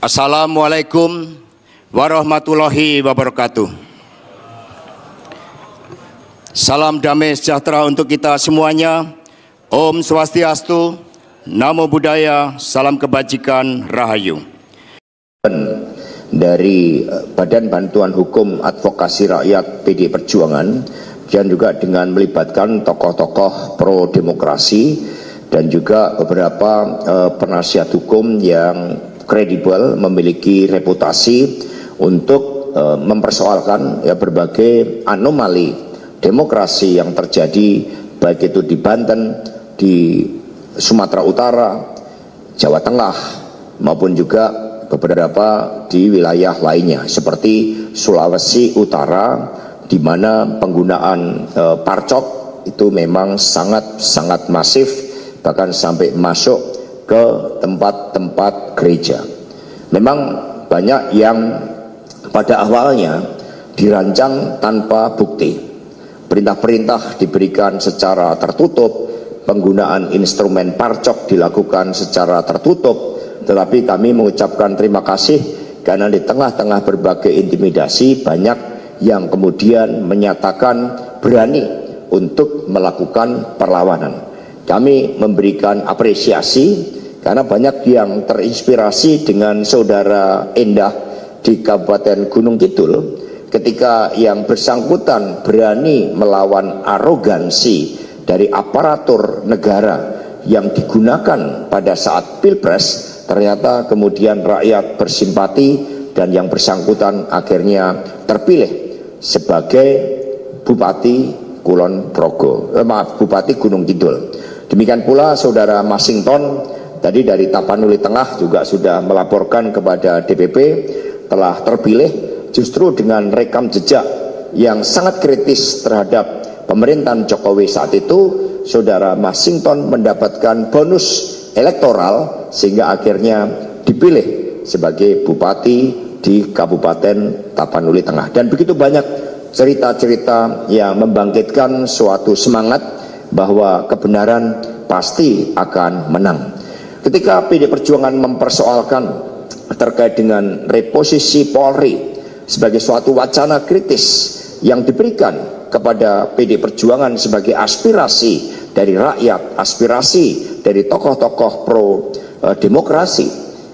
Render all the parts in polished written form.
Assalamualaikum warahmatullahi wabarakatuh. Salam damai sejahtera untuk kita semuanya. Om Swastiastu, Namo Buddhaya, salam kebajikan, Rahayu. Dari Badan Bantuan Hukum Advokasi Rakyat PD Perjuangan, dan juga dengan melibatkan tokoh-tokoh pro demokrasi dan juga beberapa penasihat hukum yang kredibel, memiliki reputasi untuk mempersoalkan berbagai anomali demokrasi yang terjadi, baik itu di Banten, di Sumatera Utara, Jawa Tengah, maupun juga beberapa di wilayah lainnya seperti Sulawesi Utara, di mana penggunaan parcok itu memang sangat masif, bahkan sampai masuk ke tempat-tempat gereja. Memang banyak yang pada awalnya dirancang tanpa bukti. Perintah-perintah diberikan secara tertutup, penggunaan instrumen parcok dilakukan secara tertutup, tetapi kami mengucapkan terima kasih karena di tengah-tengah berbagai intimidasi banyak yang kemudian menyatakan berani untuk melakukan perlawanan. Kami memberikan apresiasi karena banyak yang terinspirasi dengan saudara Endah di Kabupaten Gunung Kidul ketika yang bersangkutan berani melawan arogansi dari aparatur negara yang digunakan pada saat Pilpres. Ternyata kemudian rakyat bersimpati dan yang bersangkutan akhirnya terpilih sebagai Bupati Bupati Gunung Kidul. Demikian pula saudara Masington tadi dari Tapanuli Tengah juga sudah melaporkan kepada DPP telah terpilih justru dengan rekam jejak yang sangat kritis terhadap pemerintahan Jokowi saat itu. Saudara Masington mendapatkan bonus elektoral sehingga akhirnya dipilih sebagai bupati di Kabupaten Tapanuli Tengah. Dan begitu banyak cerita-cerita yang membangkitkan suatu semangat bahwa kebenaran pasti akan menang. Ketika PD Perjuangan mempersoalkan terkait dengan reposisi Polri sebagai suatu wacana kritis yang diberikan kepada PD Perjuangan sebagai aspirasi dari rakyat, aspirasi dari tokoh-tokoh pro demokrasi,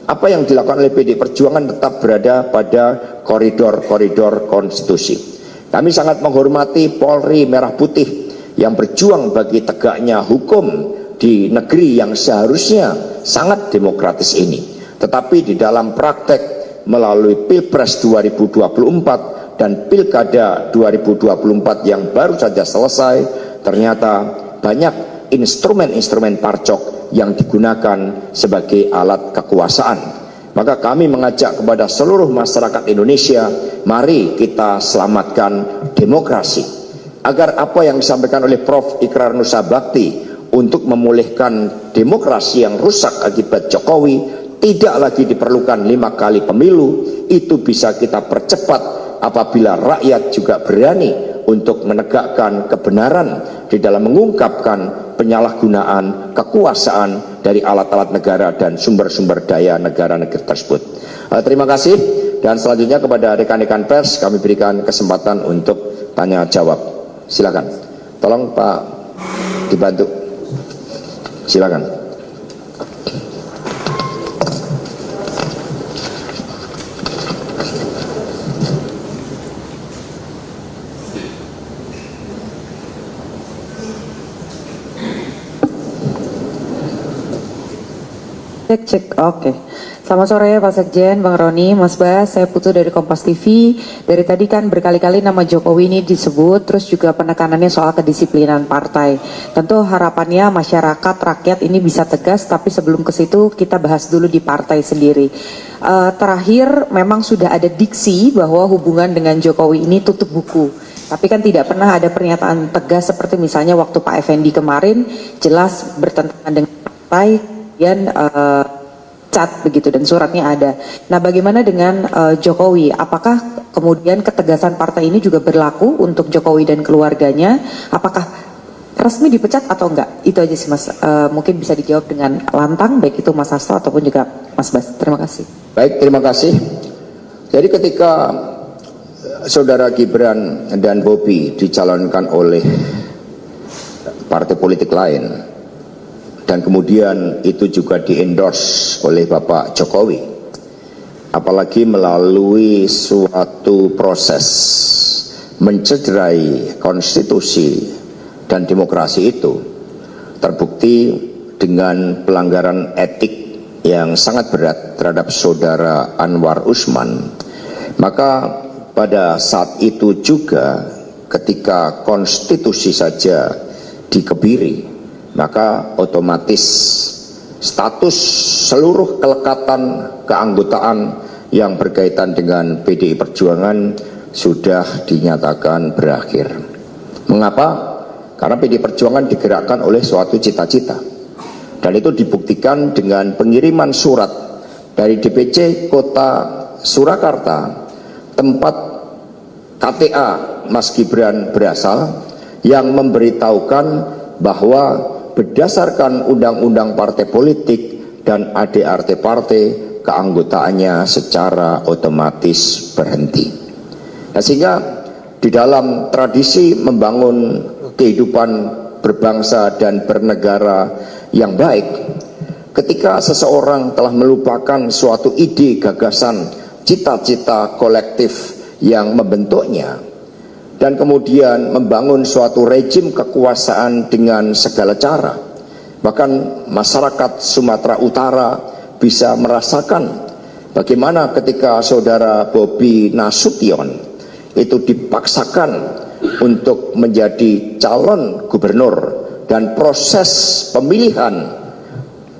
apa yang dilakukan oleh PD Perjuangan tetap berada pada koridor-koridor konstitusi. Kami sangat menghormati Polri Merah Putih yang berjuang bagi tegaknya hukum di negeri yang seharusnya sangat demokratis ini. Tetapi di dalam praktek melalui Pilpres 2024 dan Pilkada 2024 yang baru saja selesai, ternyata banyak instrumen-instrumen parcok yang digunakan sebagai alat kekuasaan. Maka kami mengajak kepada seluruh masyarakat Indonesia, mari kita selamatkan demokrasi. Agar apa yang disampaikan oleh Prof. Ikrar Nusa Bakti untuk memulihkan demokrasi yang rusak akibat Jokowi, tidak lagi diperlukan 5 kali pemilu, itu bisa kita percepat apabila rakyat juga berani untuk menegakkan kebenaran di dalam mengungkapkan penyalahgunaan kekuasaan dari alat-alat negara dan sumber-sumber daya negara-negara tersebut. Terima kasih, dan selanjutnya kepada rekan-rekan pers kami berikan kesempatan untuk tanya jawab. Silakan, tolong Pak dibantu. Silakan. Cek. Oke. Selamat sore Pak Sekjen, Bang Roni, Mas Bas, saya Putu dari Kompas TV. Dari tadi kan berkali-kali nama Jokowi ini disebut, terus juga penekanannya soal kedisiplinan partai. Tentu harapannya masyarakat, rakyat ini bisa tegas, tapi sebelum ke situ kita bahas dulu di partai sendiri. Terakhir memang sudah ada diksi bahwa hubungan dengan Jokowi ini tutup buku. Tapi kan tidak pernah ada pernyataan tegas seperti misalnya waktu Pak Effendi kemarin jelas bertentangan dengan partai, kemudian cat begitu dan suratnya ada. Nah, bagaimana dengan Jokowi? Apakah kemudian ketegasan partai ini juga berlaku untuk Jokowi dan keluarganya? Apakah resmi dipecat atau enggak? Itu aja sih Mas. Mungkin bisa dijawab dengan lantang, baik itu Mas Hasto ataupun juga Mas Bas. Terima kasih. Baik, terima kasih. Jadi ketika Saudara Gibran dan Bobi dicalonkan oleh partai politik lain dan kemudian itu juga di-endorse oleh Bapak Jokowi, apalagi melalui suatu proses mencederai konstitusi dan demokrasi itu, terbukti dengan pelanggaran etik yang sangat berat terhadap Saudara Anwar Usman, maka pada saat itu juga ketika konstitusi saja dikebiri, maka otomatis status seluruh kelekatan keanggotaan yang berkaitan dengan PDI Perjuangan sudah dinyatakan berakhir. Mengapa? Karena PDI Perjuangan digerakkan oleh suatu cita-cita, dan itu dibuktikan dengan pengiriman surat dari DPC Kota Surakarta, tempat KTA Mas Gibran berasal, yang memberitahukan bahwa berdasarkan undang-undang partai politik dan ADART partai, keanggotaannya secara otomatis berhenti. Nah, sehingga di dalam tradisi membangun kehidupan berbangsa dan bernegara yang baik, ketika seseorang telah melupakan suatu ide, gagasan, cita-cita kolektif yang membentuknya, dan kemudian membangun suatu rejim kekuasaan dengan segala cara, bahkan masyarakat Sumatera Utara bisa merasakan bagaimana ketika Saudara Bobi Nasution itu dipaksakan untuk menjadi calon gubernur, dan proses pemilihan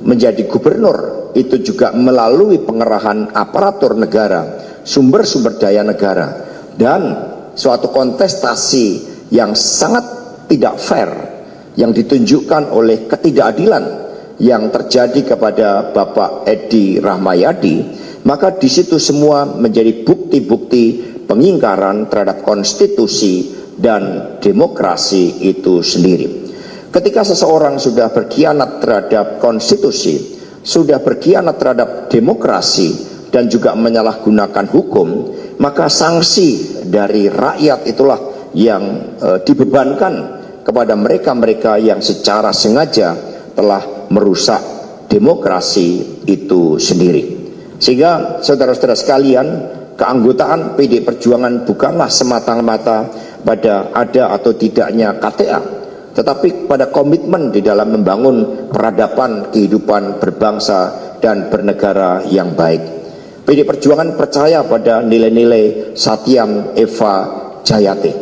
menjadi gubernur itu juga melalui pengerahan aparatur negara, sumber-sumber daya negara, dan suatu kontestasi yang sangat tidak fair yang ditunjukkan oleh ketidakadilan yang terjadi kepada Bapak Edi Rahmayadi, maka di situ semua menjadi bukti-bukti pengingkaran terhadap konstitusi dan demokrasi itu sendiri. Ketika seseorang sudah berkhianat terhadap konstitusi, sudah berkhianat terhadap demokrasi, dan juga menyalahgunakan hukum, maka sanksi dari rakyat itulah yang dibebankan kepada mereka-mereka yang secara sengaja telah merusak demokrasi itu sendiri. Sehingga saudara-saudara sekalian, keanggotaan PDI Perjuangan bukanlah semata-mata pada ada atau tidaknya KTA, tetapi pada komitmen di dalam membangun peradaban kehidupan berbangsa dan bernegara yang baik. PDI Perjuangan percaya pada nilai-nilai Satyam Eva Jayate,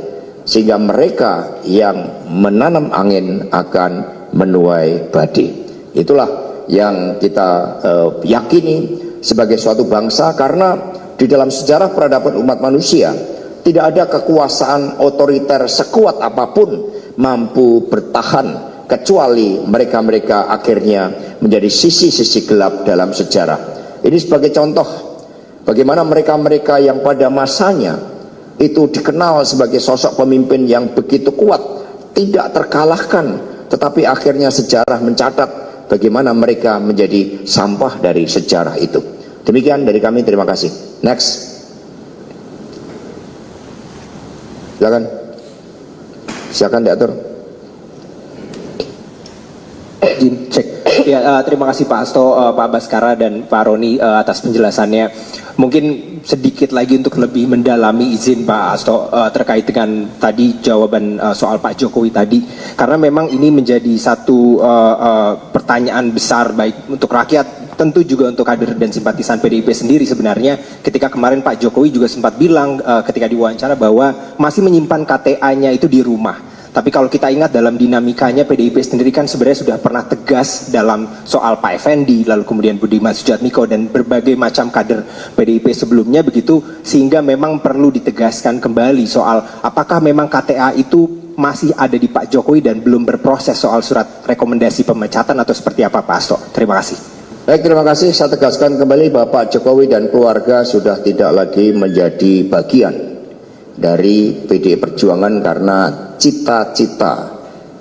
sehingga mereka yang menanam angin akan menuai badai. Itulah yang kita yakini sebagai suatu bangsa, karena di dalam sejarah peradaban umat manusia tidak ada kekuasaan otoriter sekuat apapun mampu bertahan kecuali mereka-mereka akhirnya menjadi sisi-sisi gelap dalam sejarah. Ini sebagai contoh bagaimana mereka-mereka yang pada masanya itu dikenal sebagai sosok pemimpin yang begitu kuat, tidak terkalahkan, tetapi akhirnya sejarah mencatat bagaimana mereka menjadi sampah dari sejarah itu. Demikian dari kami, terima kasih. Next. Silakan diatur. Cek. Ya, terima kasih Pak Hasto, Pak Baskara, dan Pak Roni atas penjelasannya. Mungkin sedikit lagi untuk lebih mendalami, izin Pak Hasto, terkait dengan tadi jawaban soal Pak Jokowi tadi, karena memang ini menjadi satu pertanyaan besar baik untuk rakyat, tentu juga untuk kader dan simpatisan PDIP sendiri. Sebenarnya ketika kemarin Pak Jokowi juga sempat bilang ketika diwawancara bahwa masih menyimpan KTA-nya itu di rumah. Tapi kalau kita ingat dalam dinamikanya, PDIP sendiri kan sebenarnya sudah pernah tegas dalam soal Pak Effendi, lalu kemudian Budiman Sujatmiko dan berbagai macam kader PDIP sebelumnya begitu, sehingga memang perlu ditegaskan kembali soal apakah memang KTA itu masih ada di Pak Jokowi dan belum berproses soal surat rekomendasi pemecatan atau seperti apa Pak Hasto. Terima kasih. Baik, terima kasih. Saya tegaskan kembali Bapak Jokowi dan keluarga sudah tidak lagi menjadi bagian dari PDI Perjuangan, karena cita-cita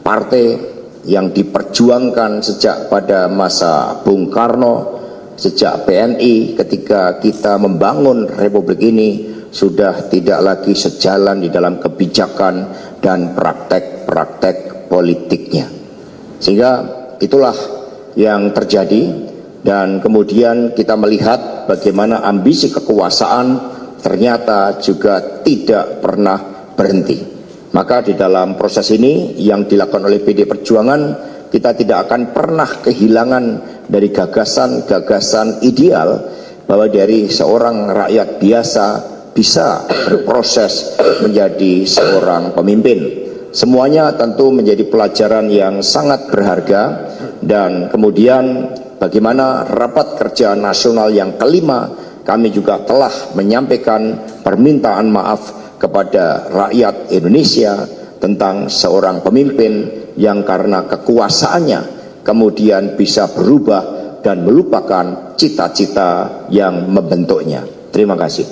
partai yang diperjuangkan sejak pada masa Bung Karno sejak PNI ketika kita membangun Republik ini sudah tidak lagi sejalan di dalam kebijakan dan praktek-praktek politiknya. Sehingga itulah yang terjadi, dan kemudian kita melihat bagaimana ambisi kekuasaan ternyata juga tidak pernah berhenti. Maka di dalam proses ini yang dilakukan oleh PD Perjuangan, kita tidak akan pernah kehilangan dari gagasan-gagasan ideal bahwa dari seorang rakyat biasa bisa berproses menjadi seorang pemimpin. Semuanya tentu menjadi pelajaran yang sangat berharga, dan kemudian bagaimana rapat kerja nasional yang kelima kami juga telah menyampaikan permintaan maaf kepada rakyat Indonesia tentang seorang pemimpin yang karena kekuasaannya kemudian bisa berubah dan melupakan cita-cita yang membentuknya. Terima kasih.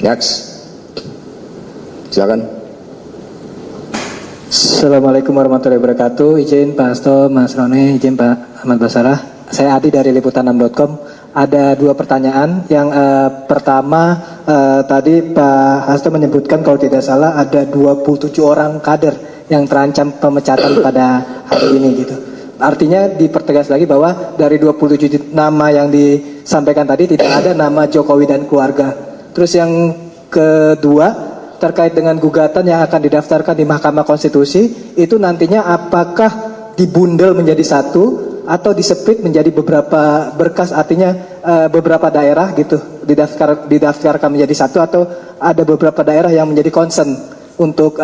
Next, silakan. Assalamualaikum warahmatullahi wabarakatuh. Izin Pak Hasto, Mas Roni, izin Pak Ahmad Basarah. Saya Adi dari liputan6.com. Ada dua pertanyaan. Yang pertama, tadi Pak Hasto menyebutkan kalau tidak salah ada 27 orang kader yang terancam pemecatan pada hari ini gitu. Artinya dipertegas lagi bahwa dari 27 nama yang disampaikan tadi tidak ada nama Jokowi dan keluarga. Terus yang kedua, terkait dengan gugatan yang akan didaftarkan di Mahkamah Konstitusi, itu nantinya apakah dibundel menjadi satu atau diseplit menjadi beberapa berkas, artinya beberapa daerah gitu didaftarkan menjadi satu, atau ada beberapa daerah yang menjadi concern untuk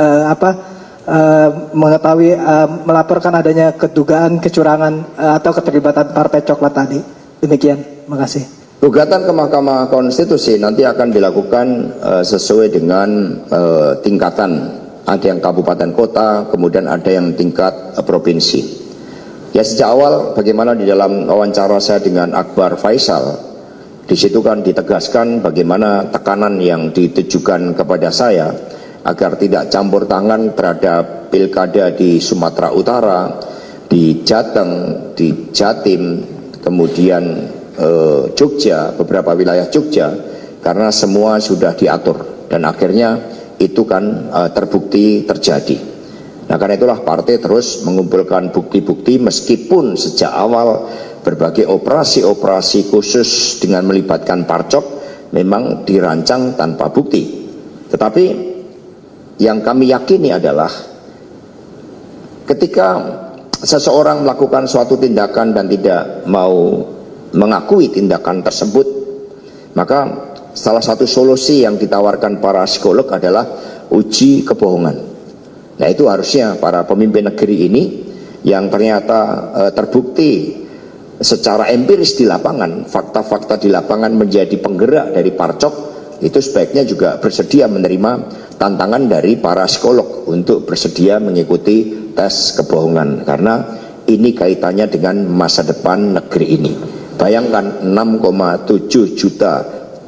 mengetahui melaporkan adanya kedugaan kecurangan atau keterlibatan partai coklat tadi. Demikian, terima kasih. Gugatan ke Mahkamah Konstitusi nanti akan dilakukan sesuai dengan tingkatan. Ada yang kabupaten kota, kemudian ada yang tingkat provinsi. Ya, sejak awal bagaimana di dalam wawancara saya dengan Akbar Faisal, di situ kan ditegaskan bagaimana tekanan yang ditujukan kepada saya agar tidak campur tangan terhadap pilkada di Sumatera Utara, di Jateng, di Jatim, kemudian Jogja, beberapa wilayah Jogja, karena semua sudah diatur dan akhirnya itu kan terbukti terjadi. Nah, karena itulah partai terus mengumpulkan bukti-bukti meskipun sejak awal berbagai operasi-operasi khusus dengan melibatkan parcok memang dirancang tanpa bukti. Tetapi yang kami yakini adalah ketika seseorang melakukan suatu tindakan dan tidak mau mengakui tindakan tersebut, maka salah satu solusi yang ditawarkan para psikolog adalah uji kebohongan. Nah, itu harusnya para pemimpin negeri ini yang ternyata terbukti secara empiris di lapangan, fakta-fakta di lapangan menjadi penggerak dari parcok, itu sebaiknya juga bersedia menerima tantangan dari para psikolog untuk bersedia mengikuti tes kebohongan, karena ini kaitannya dengan masa depan negeri ini. Bayangkan 6,7 juta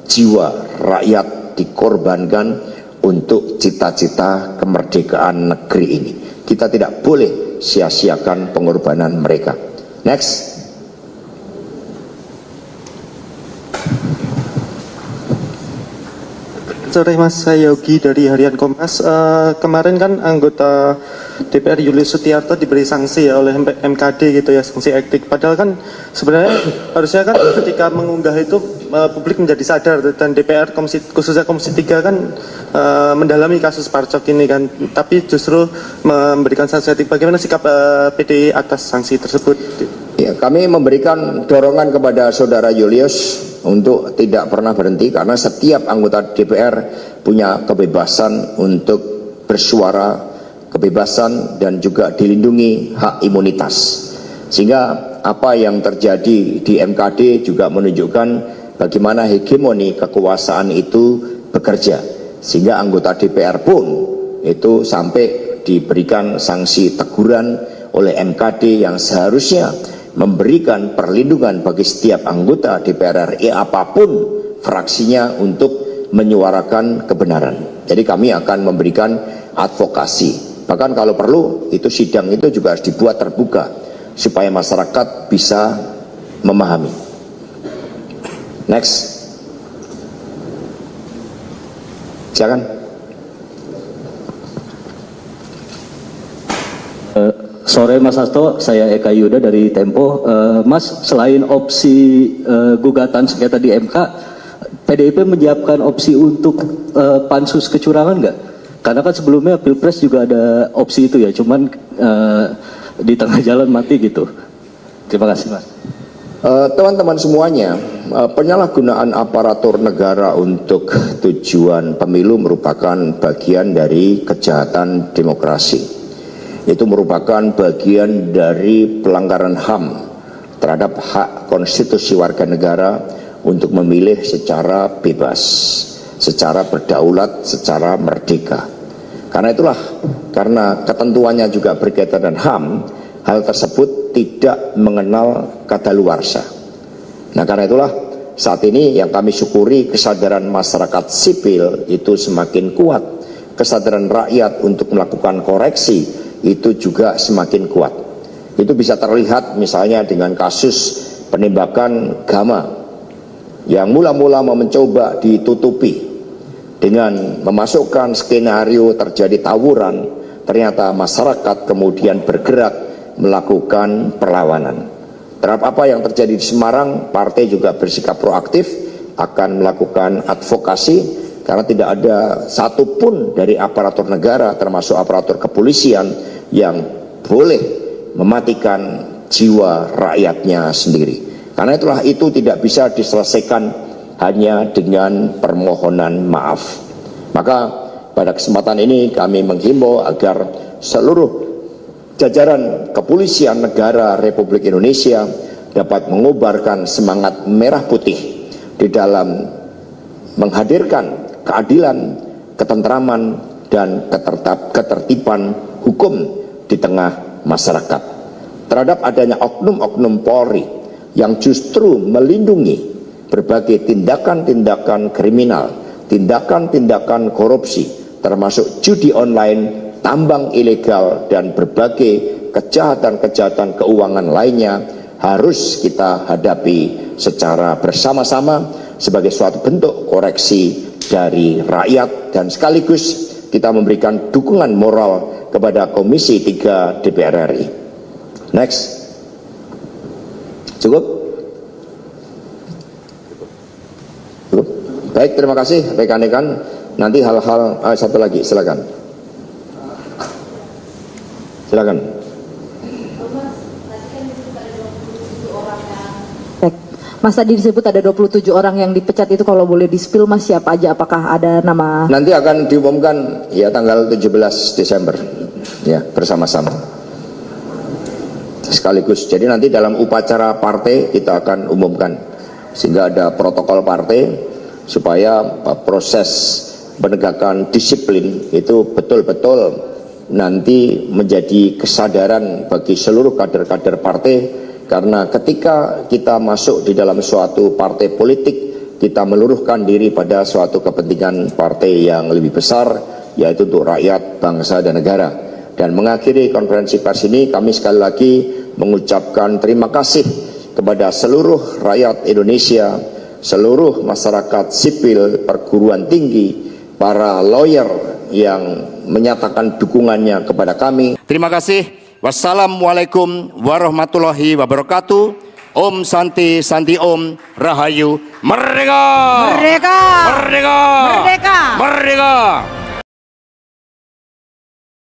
jiwa rakyat dikorbankan untuk cita-cita kemerdekaan negeri ini. Kita tidak boleh sia-siakan pengorbanan mereka. Next. Sore Mas, saya Yogi dari Harian Kompas. Kemarin kan anggota DPR Julius Setiarto diberi sanksi ya oleh MKD gitu ya, sanksi etik. Padahal kan sebenarnya harusnya kan ketika mengunggah itu publik menjadi sadar, dan DPR khususnya Komisi 3 kan mendalami kasus parcok ini kan, tapi justru memberikan sanksi etik. Bagaimana sikap PDI atas sanksi tersebut? Ya, kami memberikan dorongan kepada saudara Julius untuk tidak pernah berhenti, karena setiap anggota DPR punya kebebasan untuk bersuara, kebebasan dan juga dilindungi hak imunitas. Sehingga apa yang terjadi di MKD juga menunjukkan bagaimana hegemoni kekuasaan itu bekerja, sehingga anggota DPR pun itu sampai diberikan sanksi teguran oleh MKD yang seharusnya memberikan perlindungan bagi setiap anggota DPR RI apapun fraksinya untuk menyuarakan kebenaran. Jadi kami akan memberikan advokasi. Bahkan kalau perlu itu sidang itu juga harus dibuat terbuka supaya masyarakat bisa memahami. Next. Silakan. Sore Mas Hasto, saya Eka Yuda dari Tempo. Mas, selain opsi gugatan sengketa di MK, PDIP menyiapkan opsi untuk pansus kecurangan nggak? Karena kan sebelumnya Pilpres juga ada opsi itu ya, cuman di tengah jalan mati gitu. Terima kasih Mas. Teman-teman semuanya, penyalahgunaan aparatur negara untuk tujuan pemilu merupakan bagian dari kejahatan demokrasi. Itu merupakan bagian dari pelanggaran HAM terhadap hak konstitusi warga negara untuk memilih secara bebas, secara berdaulat, secara merdeka. Karena itulah, karena ketentuannya juga berkaitan dengan HAM, hal tersebut tidak mengenal kadaluarsa. Nah, karena itulah saat ini yang kami syukuri kesadaran masyarakat sipil itu semakin kuat, kesadaran rakyat untuk melakukan koreksi itu juga semakin kuat. Itu bisa terlihat misalnya dengan kasus penembakan Gama yang mula-mula mau mencoba ditutupi dengan memasukkan skenario terjadi tawuran, ternyata masyarakat kemudian bergerak melakukan perlawanan. Terhadap apa yang terjadi di Semarang, partai juga bersikap proaktif akan melakukan advokasi, karena tidak ada satupun dari aparatur negara termasuk aparatur kepolisian yang boleh mematikan jiwa rakyatnya sendiri. Karena itulah itu tidak bisa diselesaikan hanya dengan permohonan maaf. Maka pada kesempatan ini kami menghimbau agar seluruh jajaran kepolisian negara Republik Indonesia dapat mengobarkan semangat merah putih di dalam menghadirkan keadilan, ketentraman, dan ketertiban hukum di tengah masyarakat. Terhadap adanya oknum-oknum Polri yang justru melindungi berbagai tindakan-tindakan kriminal, tindakan-tindakan korupsi, termasuk judi online, tambang ilegal, dan berbagai kejahatan-kejahatan keuangan lainnya harus kita hadapi secara bersama-sama sebagai suatu bentuk koreksi dari rakyat, dan sekaligus kita memberikan dukungan moral kepada Komisi 3 DPR RI. Next. Cukup? Cukup? Baik, terima kasih rekan-rekan. Nanti hal-hal satu lagi, silakan. Silakan. Mas, tadi disebut ada 27 orang yang dipecat, itu kalau boleh di-spill Mas, siapa aja, apakah ada nama? Nanti akan diumumkan ya tanggal 17 Desember ya, bersama-sama sekaligus. Jadi nanti dalam upacara partai kita akan umumkan, sehingga ada protokol partai supaya proses penegakan disiplin itu betul-betul nanti menjadi kesadaran bagi seluruh kader-kader partai. Karena ketika kita masuk di dalam suatu partai politik, kita meluruhkan diri pada suatu kepentingan partai yang lebih besar, yaitu untuk rakyat, bangsa, dan negara. Dan mengakhiri konferensi pers ini, kami sekali lagi mengucapkan terima kasih kepada seluruh rakyat Indonesia, seluruh masyarakat sipil, perguruan tinggi, para lawyer yang menyatakan dukungannya kepada kami. Terima kasih. Wassalamualaikum warahmatullahi wabarakatuh. Om Santi Santi Om Rahayu. Merdeka! Merdeka! Merdeka! Merdeka! Merdeka!